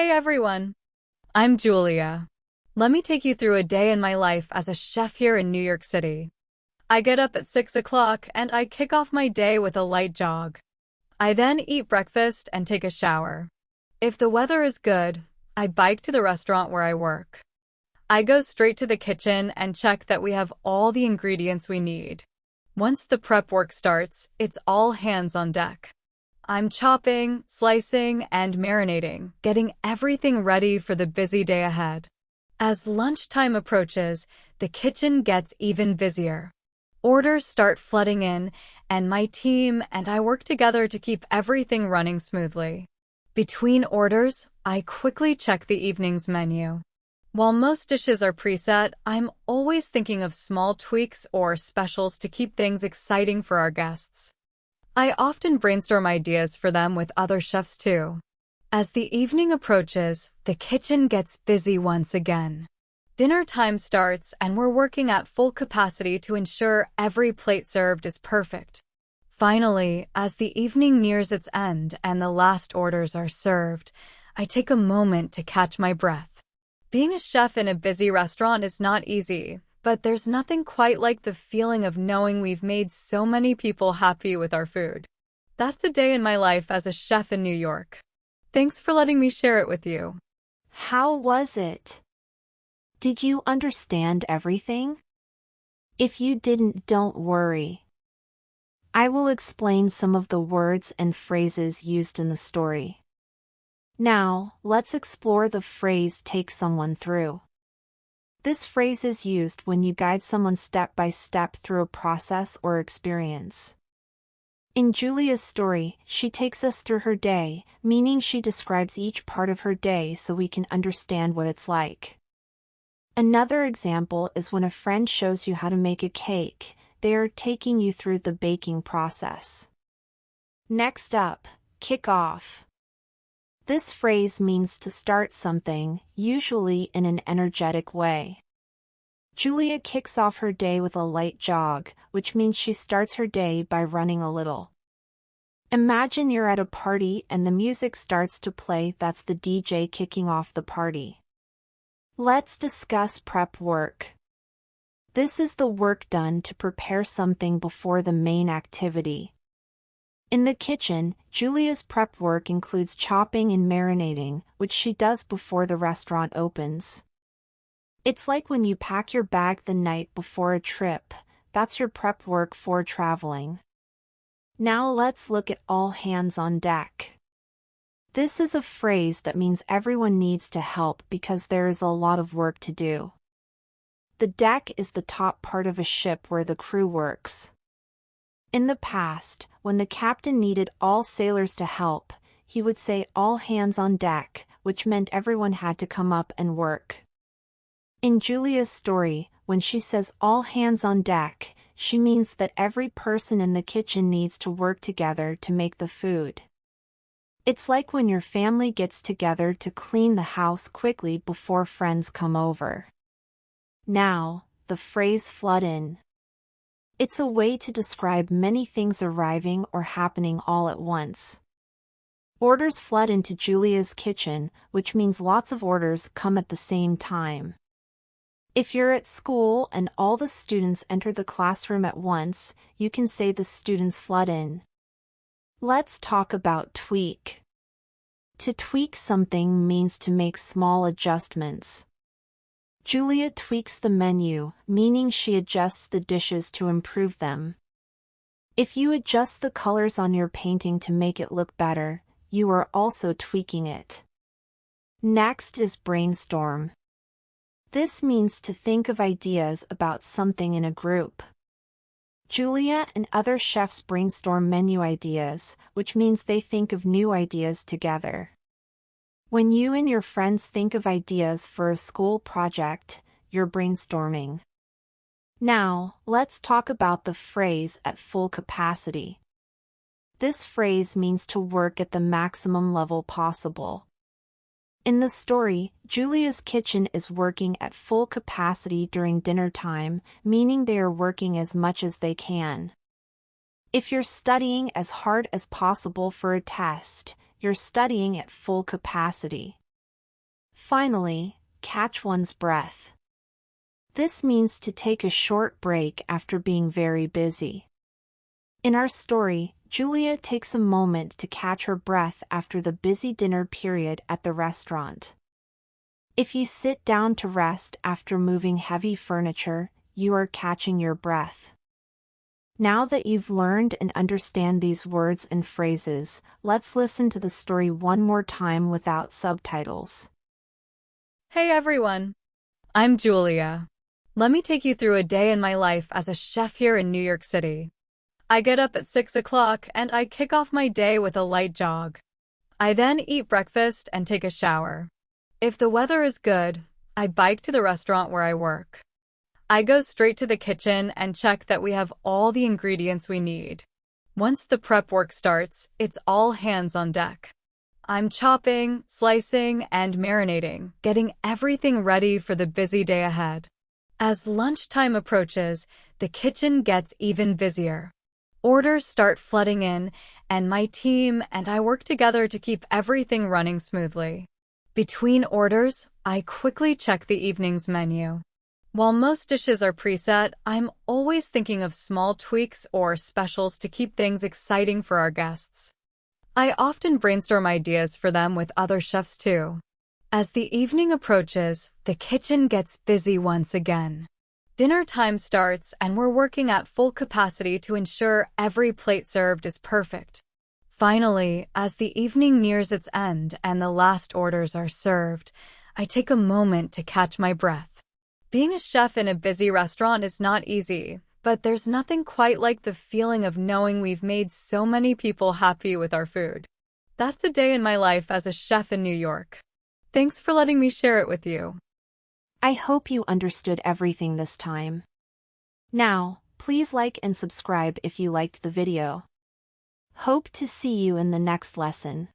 Hey everyone, I'm Julia. Let me take you through a day in my life as a chef here in New York City. I get up at 6 o'clock and I kick off my day with a light jog. I then eat breakfast and take a shower. If the weather is good, I bike to the restaurant where I work. I go straight to the kitchen and check that we have all the ingredients we need. Once the prep work starts, it's all hands on deck. I'm chopping, slicing, and marinating, getting everything ready for the busy day ahead. As lunchtime approaches, the kitchen gets even busier. Orders start flooding in, and my team and I work together to keep everything running smoothly. Between orders, I quickly check the evening's menu. While most dishes are preset, I'm always thinking of small tweaks or specials to keep things exciting for our guests. I often brainstorm ideas for them with other chefs too. As the evening approaches, the kitchen gets busy once again. Dinner time starts and we're working at full capacity to ensure every plate served is perfect. Finally, as the evening nears its end and the last orders are served, I take a moment to catch my breath. Being a chef in a busy restaurant is not easy, but there's nothing quite like the feeling of knowing we've made so many people happy with our food. That's a day in my life as a chef in New York. Thanks for letting me share it with you. How was it? Did you understand everything? If you didn't, don't worry. I will explain some of the words and phrases used in the story. Now, let's explore the phrase "take someone through." This phrase is used when you guide someone step by step through a process or experience. In Julia's story, she takes us through her day, meaning she describes each part of her day so we can understand what it's like. Another example is when a friend shows you how to make a cake. They are taking you through the baking process. Next up, kick off. This phrase means to start something, usually in an energetic way. Julia kicks off her day with a light jog, which means she starts her day by running a little. Imagine you're at a party and the music starts to play. That's the DJ kicking off the party. Let's discuss prep work. This is the work done to prepare something before the main activity. In the kitchen, Julia's prep work includes chopping and marinating, which she does before the restaurant opens. It's like when you pack your bag the night before a trip. That's your prep work for traveling. Now let's look at all hands on deck. This is a phrase that means everyone needs to help because there is a lot of work to do. The deck is the top part of a ship where the crew works. In the past, when the captain needed all sailors to help, he would say "all hands on deck," which meant everyone had to come up and work. In Julia's story, when she says "all hands on deck," she means that every person in the kitchen needs to work together to make the food. It's like when your family gets together to clean the house quickly before friends come over. Now, the phrase "flood in." It's a way to describe many things arriving or happening all at once. Orders flood into Julia's kitchen, which means lots of orders come at the same time. If you're at school and all the students enter the classroom at once, you can say the students flood in. Let's talk about tweak. To tweak something means to make small adjustments. Julia tweaks the menu, meaning she adjusts the dishes to improve them. If you adjust the colors on your painting to make it look better, you are also tweaking it. Next is brainstorm. This means to think of ideas about something in a group. Julia and other chefs brainstorm menu ideas, which means they think of new ideas together. When you and your friends think of ideas for a school project, you're brainstorming. Now, let's talk about the phrase "at full capacity." This phrase means to work at the maximum level possible. In the story, Julia's kitchen is working at full capacity during dinner time, meaning they are working as much as they can. If you're studying as hard as possible for a test, you're studying at full capacity. Finally, catch one's breath. This means to take a short break after being very busy. In our story, Julia takes a moment to catch her breath after the busy dinner period at the restaurant. If you sit down to rest after moving heavy furniture, you are catching your breath. Now that you've learned and understand these words and phrases, let's listen to the story one more time without subtitles. Hey everyone, I'm Julia. Let me take you through a day in my life as a chef here in New York City. I get up at 6 o'clock and I kick off my day with a light jog. I then eat breakfast and take a shower. If the weather is good, I bike to the restaurant where I work. I go straight to the kitchen and check that we have all the ingredients we need. Once the prep work starts, it's all hands on deck. I'm chopping, slicing, and marinating, getting everything ready for the busy day ahead. As lunchtime approaches, the kitchen gets even busier. Orders start flooding in, and my team and I work together to keep everything running smoothly. Between orders, I quickly check the evening's menu. While most dishes are preset, I'm always thinking of small tweaks or specials to keep things exciting for our guests. I often brainstorm ideas for them with other chefs too. As the evening approaches, the kitchen gets busy once again. Dinner time starts and we're working at full capacity to ensure every plate served is perfect. Finally, as the evening nears its end and the last orders are served, I take a moment to catch my breath. Being a chef in a busy restaurant is not easy, but there's nothing quite like the feeling of knowing we've made so many people happy with our food. That's a day in my life as a chef in New York. Thanks for letting me share it with you. I hope you understood everything this time. Now, please like and subscribe if you liked the video. Hope to see you in the next lesson.